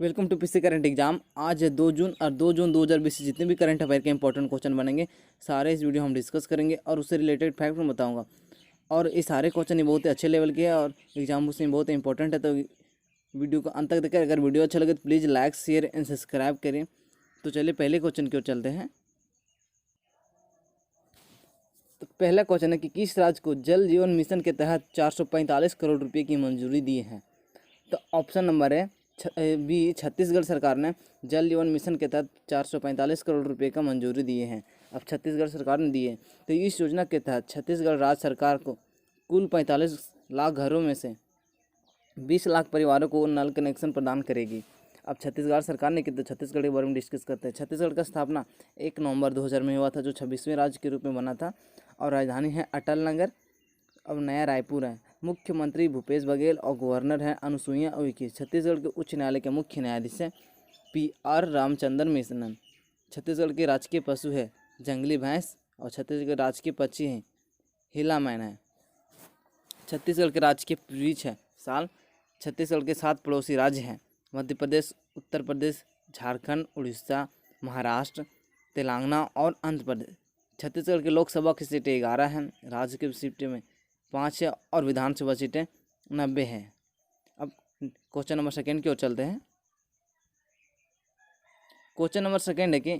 Welcome to PC current exam. आज है 2 जून और 2 जून 2020 से जितने भी करंट अफेयर के इंपॉर्टेंट क्वेश्चन बनेंगे सारे इस वीडियो हम डिस्कस करेंगे और उससे रिलेटेड फैक्ट मैं बताऊंगा। और ये सारे क्वेश्चन ही बहुत ही अच्छे लेवल के हैं और एग्जाम उसमें बहुत इंपॉर्टेंट है। तो वीडियो को अंत तक देखें। अगर वीडियो अच्छा लगे तो please like share and subscribe करें। तो चलिए पहले क्वेश्चन की ओर चलते हैं। तो पहला क्वेश्चन है कि किस राज्य को जल जीवन मिशन के तहत 445 करोड़ रुपये की मंजूरी दी है। तो ऑप्शन नंबर है बी, छत्तीसगढ़ सरकार ने जल जीवन मिशन के तहत 445 करोड़ रुपए का मंजूरी दिए हैं। अब छत्तीसगढ़ सरकार ने दिए। तो इस योजना के तहत छत्तीसगढ़ राज्य सरकार को कुल 45 लाख घरों में से 20 लाख परिवारों को नल कनेक्शन प्रदान करेगी। अब छत्तीसगढ़ सरकार ने की, तो छत्तीसगढ़ के बारे में डिस्कस करते हैं। छत्तीसगढ़ का स्थापना 1 नवंबर 2000 में हुआ था, जो 26वें राज्य के रूप में बना था और राजधानी है अटल नगर। अब नया रायपुर है। मुख्यमंत्री भूपेश बघेल और गवर्नर हैं अनुसुईया उइके। छत्तीसगढ़ के उच्च न्यायालय के मुख्य न्यायाधीश हैं PR रामचंद्रन मिश्रन। छत्तीसगढ़ के राजकीय पशु है जंगली भैंस और छत्तीसगढ़ के राजकीय पक्षी है हिला मैना है। छत्तीसगढ़ के राजकीय वृक्ष है साल। छत्तीसगढ़ के 7 पड़ोसी राज्य हैं मध्य प्रदेश, उत्तर प्रदेश, झारखंड, उड़ीसा, महाराष्ट्र, तेलंगाना और आंध्र प्रदेश। छत्तीसगढ़ की लोकसभा की सीटें 11 हैं, राज्य की सीटें में 5 है और विधानसभा सीटें 90 हैं। अब क्वेश्चन नंबर सेकेंड की ओर चलते हैं। क्वेश्चन नंबर सेकेंड है कि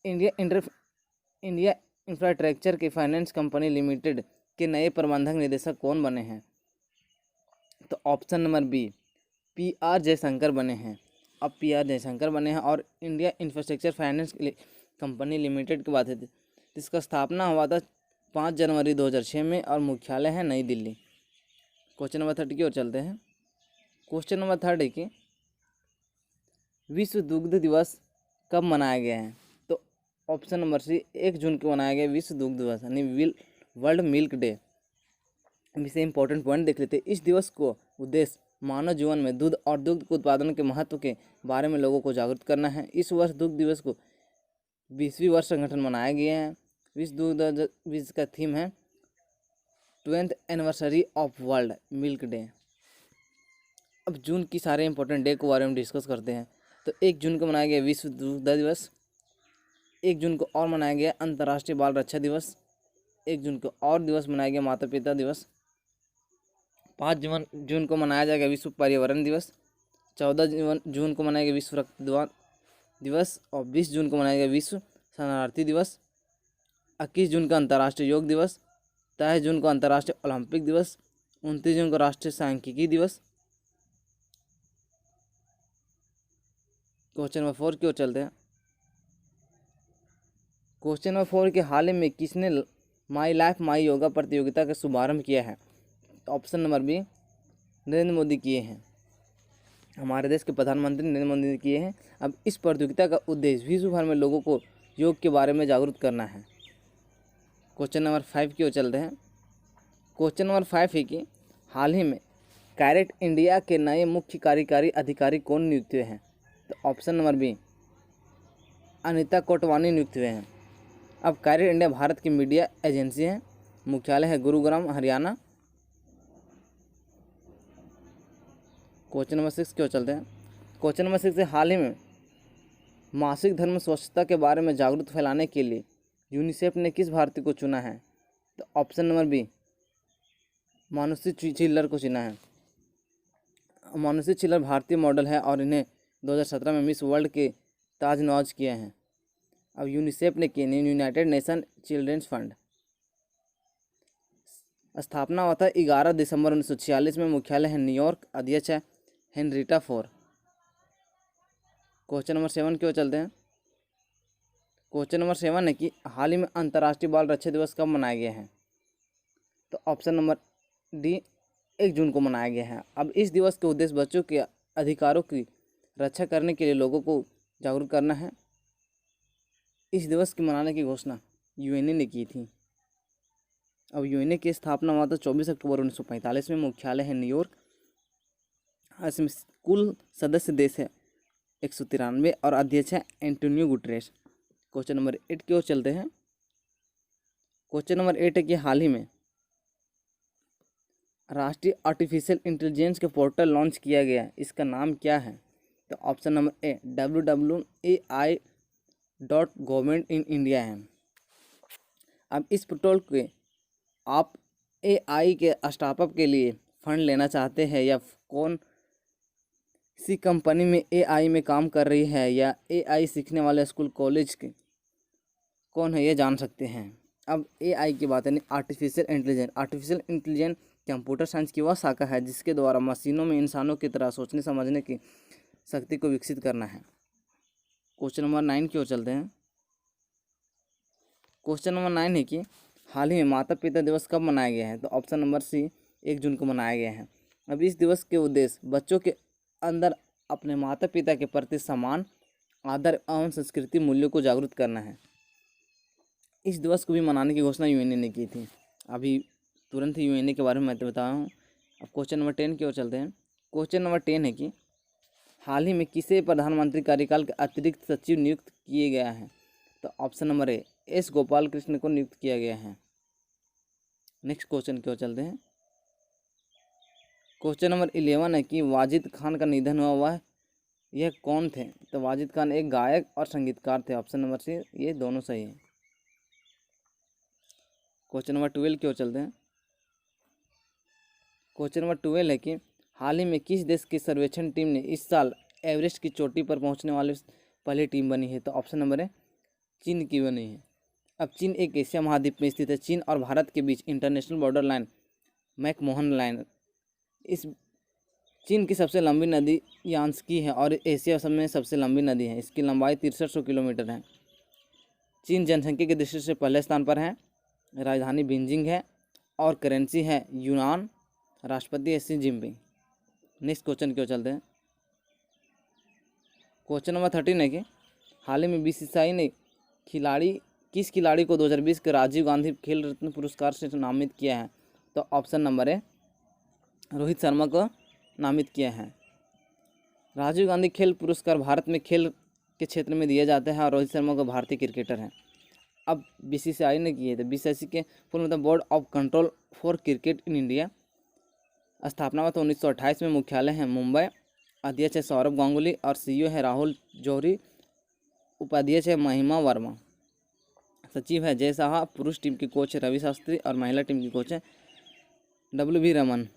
इंडिया इंफ्रास्ट्रक्चर की फाइनेंस कंपनी लिमिटेड के नए प्रबंधक निदेशक कौन बने हैं। तो option number B, PR Jaishankar बने हैं। अब PR जयशंकर बने हैं और India infrastructure finance company limited की बात है। इसका स्थापना हुआ था 5 जनवरी 2006 में और मुख्यालय है नई दिल्ली। क्वेश्चन नंबर 30 की ओर चलते हैं। क्वेश्चन नंबर 30 कि विश्व दुग्ध दिवस कब मनाया गया है। तो ऑप्शन नंबर सी, 1 जून को मनाया गया विश्व दुग्ध दिवस यानी वर्ल्ड मिल्क डे। इसे इंपॉर्टेंट पॉइंट देख लेते हैं। इस दिवस को उद्देश्य मानव जीवन में दूध और दुग्ध के उत्पादन के महत्व के बारे में लोगों को जागरूक करना है। इस वर्ष दुग्ध दिवस को 20वीं वर्ष संगठन मनाया गया है। विश्व दुग्ध दिवस का थीम है 20th anniversary of world milk day. अब जून की सारे इंपॉर्टेंट डे के बारे में डिस्कस करते हैं। तो 1 जून को मनाया गया विश्व दुग्ध दिवस। 1 जून को और मनाया गया अंतर्राष्ट्रीय बाल रक्षा दिवस। 1 जून को और दिवस मनाया गया माता पिता दिवस। 5 जून को मनाया जाएगा विश्व पर्यावरण दिवस। 14 जून को मनाया गया विश्व रक्तदान दिवस और 20 जून को मनाया गया विश्व शरणार्थी दिवस। 21 जून का अंतर्राष्ट्रीय योग दिवस। 23 जून को अंतर्राष्ट्रीय ओलंपिक दिवस। 29 जून को राष्ट्रीय सांख्यिकी दिवस। क्वेश्चन नंबर 4 की ओर चलते हैं। क्वेश्चन नंबर 4 के हाल ही में किसने माई लाइफ माई योगा प्रतियोगिता का शुभारंभ किया है। Option number B, Narendra Modi किए हैं। हमारे देश के प्रधानमंत्री नरेंद्र मोदी ने किए हैं। अब इस प्रतियोगिता का उद्देश्य विश्व भर में लोगों को योग के बारे में जागरूक करना है। क्वेश्चन नंबर 5 की ओर चलते हैं। क्वेश्चन नंबर 5 है कि हाल ही में कैरेट इंडिया के नए मुख्य कार्यकारी अधिकारी कौन नियुक्त हुए हैं। तो option number B, Anita Kotwani नियुक्त हुए हैं। अब कैरेट इंडिया भारत की मीडिया एजेंसी है, मुख्यालय है गुरुग्राम हरियाणा। क्वेश्चन नंबर 6 की ओर चलते हैं। क्वेश्चन नंबर 6 से हाल ही में मासिक धर्म स्वच्छता के बारे में जागरूकता फैलाने के लिए यूनिसेफ ने किस भारतीय को चुना है। तो ऑप्शन नंबर बी, मानुषी चिल्लर को चुना है। मानुषी चिल्लर भारतीय मॉडल है और इन्हें 2017 में मिस वर्ल्ड के ताज नवाज किए हैं। अब यूनिसेफ ने किए यूनाइटेड नेशन चिल्ड्रेंस फंड। स्थापना हुआ था 11 दिसंबर 1946 में, मुख्यालय है न्यूयॉर्क, अध्यक्ष है हेनरिटा 4। क्वेश्चन नंबर 7 की ओर चलते हैं। क्वेश्चन नंबर 7 है कि हाल ही में अंतर्राष्ट्रीय बाल रक्षा दिवस कब मनाया गया है। तो ऑप्शन नंबर डी, 1 जून को मनाया गया है। अब इस दिवस के उद्देश्य बच्चों के अधिकारों की रक्षा करने के लिए लोगों को जागरूक करना है। इस दिवस के मनाने की घोषणा UN ने की थी। अब UN की स्थापना हुआ था 24 अक्टूबर 1945 में, मुख्यालय है न्यूयॉर्क। इसमें कुल सदस्य देश है 193 और अध्यक्ष है एंटोनियो गुटरेस। क्वेश्चन नंबर 8 की ओर चलते हैं। क्वेश्चन नंबर 8 है कि हाल ही में राष्ट्रीय आर्टिफिशियल इंटेलिजेंस के पोर्टल लॉन्च किया गया है, इसका नाम क्या है? तो ऑप्शन नंबर ए www.ai.government-in-India है। अब इस पोर्टल के आप AI के स्टार्टअप के लिए फंड लेना चाहते हैं या कौन सी कंपनी में AI में काम कर रही है या AI सीखने वाले स्कूल कॉलेज के कौन है, ये जान सकते हैं। अब AI की बात है, आर्टिफिशियल इंटेलिजेंस कंप्यूटर साइंस की वह शाखा है जिसके द्वारा मशीनों में इंसानों की तरह सोचने समझने की शक्ति को विकसित करना है। क्वेश्चन नंबर 9 की ओर चलते हैं। क्वेश्चन नंबर 9 है कि हाल ही में माता पिता दिवस कब मनाया गया है? तो ऑप्शन नंबर सी 1 जून को मनाया गया है। अब इस दिवस के उद्देश्य बच्चों के अंदर अपने माता पिता के प्रति सम्मान, आदर एवं संस्कृति मूल्यों को जागरूक करना है। इस दिवस को भी मनाने की घोषणा यूएनए ने की थी। अभी तुरंत ही यूएनए के बारे में मैं तो बता रहा हूँ। अब क्वेश्चन नंबर 10 की ओर चलते हैं। क्वेश्चन नंबर 10 है कि हाल ही में किसे प्रधानमंत्री कार्यकाल के अतिरिक्त सचिव नियुक्त किए गया है? तो option number A S Gopal Krishna को नियुक्त किया गया है। नेक्स्ट क्वेश्चन की ओर चलते हैं। क्वेश्चन नंबर 11 है कि वाजिद खान का निधन हुआ हुआ है, यह कौन थे? तो वाजिद खान एक गायक और संगीतकार थे। ऑप्शन नंबर सी, ये दोनों सही है। क्वेश्चन नंबर 12 की ओर चलते हैं। क्वेश्चन नंबर 12 है कि हाल ही में किस देश की सर्वेक्षण टीम ने इस साल एवरेस्ट की चोटी पर पहुंचने वाली पहली टीम बनी है? तो ऑप्शन नंबर है चीन की बनी है। अब चीन एक एशिया महाद्वीप में स्थित है। चीन और भारत के बीच international border line McMahon line, इस चीन की सबसे लंबी नदी यांस्की है और एशिया सब में सबसे लंबी नदी है। इसकी लंबाई 6300 किलोमीटर है। चीन जनसंख्या की दृष्टि से पहले स्थान पर है। राजधानी बीजिंग है और करेंसी है यूनान। राष्ट्रपति है शी जिनपिंग। नेक्स्ट क्वेश्चन की ओर चलते हैं। क्वेश्चन नंबर 13 है कि हाल ही में बीसीसीआई ने किस खिलाड़ी को 2020 के राजीव गांधी खेल रत्न पुरस्कार से नामित किया है? तो ऑप्शन नंबर है रोहित शर्मा को नामित किया है। राजीव गांधी खेल पुरस्कार भारत में खेल के क्षेत्र में दिए जाते हैं और रोहित शर्मा को भारतीय क्रिकेटर हैं। अब बीसीसीआई ने किए थे। बीसीसीआई के फुल मतलब board of control for cricket in India. स्थापना हुआ तो 1928 में। मुख्यालय है मुंबई। अध्यक्ष है सौरभ गांगुली और सीईओ है राहुल जौहरी। उपाध्यक्ष है महिमा वर्मा। सचिव है जय साहा। पुरुष टीम के कोच है रवि शास्त्री और महिला टीम की कोच है WV रमन।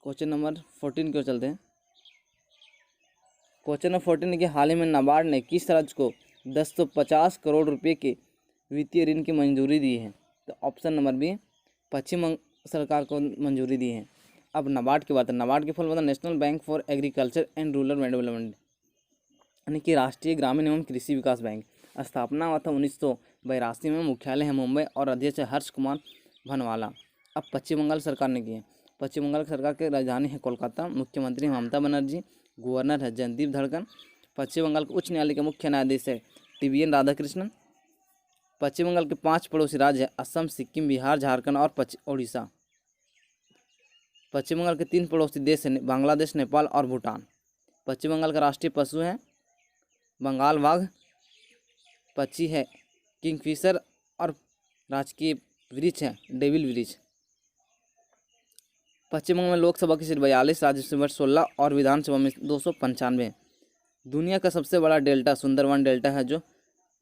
क्वेश्चन नंबर 14 की ओर चलते हैं। क्वेश्चन नंबर 14 है कि हाल ही में नाबार्ड ने किस राज्य को 1050 करोड़ रुपए के वित्तीय ऋण की मंजूरी दी है? तो ऑप्शन नंबर बी पश्चिम सरकार को मंजूरी दी है। अब नाबार्ड की बात है। नाबार्ड की फुल मतलब national bank for agriculture and rural development, यानी कि राष्ट्रीय ग्रामीण एवं कृषि विकास बैंक। स्थापना हुआ था 1982 में। मुख्यालय है मुंबई और अध्यक्ष है हर्ष कुमार भनवाला। अब पश्चिम बंगाल सरकार ने की है। पश्चिम बंगाल सरकार की राजधानी है कोलकाता। मुख्यमंत्री ममता बनर्जी। गवर्नर है जगदीप धनखड़। पश्चिम बंगाल के उच्च न्यायालय के मुख्य न्यायाधीश है TVN राधाकृष्णन। पश्चिम बंगाल के 5 पड़ोसी राज्य है असम, सिक्किम, बिहार, झारखंड और उड़ीसा। पश्चिम बंगाल के 3 पड़ोसी देश हैं बांग्लादेश, नेपाल और भूटान। पश्चिम बंगाल का राष्ट्रीय पशु है बंगाल बाघ। पक्षी है किंगफिशर और राजकीय वृक्ष है डेविल वृक्ष। पश्चिम बंगाल में लोकसभा की सीट 42, राज्यसभा 16 और विधानसभा में 295 है। दुनिया का सबसे बड़ा डेल्टा सुंदरवन डेल्टा है जो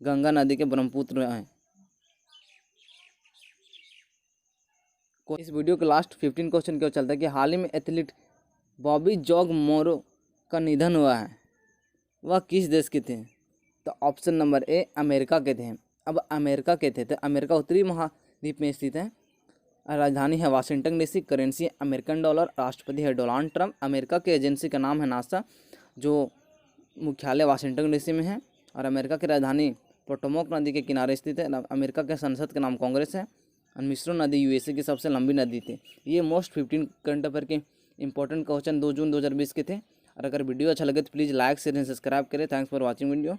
गंगा नदी के ब्रह्मपुत्र में है। इस वीडियो के लास्ट 15 क्वेश्चन की ओर चलता है कि हाल ही में एथलीट बॉबी जॉग मोरो का निधन हुआ है, वह किस देश के थे? तो ऑप्शन नंबर ए अमेरिका के थे। अब अमेरिका के थे तो अमेरिका उत्तरी महाद्वीप में स्थित है। राजधानी है Washington DC। Currency American dollar. राष्ट्रपति है डोनाल्ड ट्रंप। अमेरिका की एजेंसी का नाम है नासा जो मुख्यालय वाशिंगटन DC में है और अमेरिका की राजधानी पोटोमॉक नदी के किनारे स्थित है। अमेरिका के संसद का नाम कांग्रेस है और मिस्रो नदी USA की सबसे लंबी नदी थी। ये मोस्ट 15 करंट अफेयर के इंपॉर्टेंट क्वेश्चन 2 जून 2020 के थे। और अगर वीडियो अच्छा लगे तो please like share and subscribe करें। Thanks for watching video.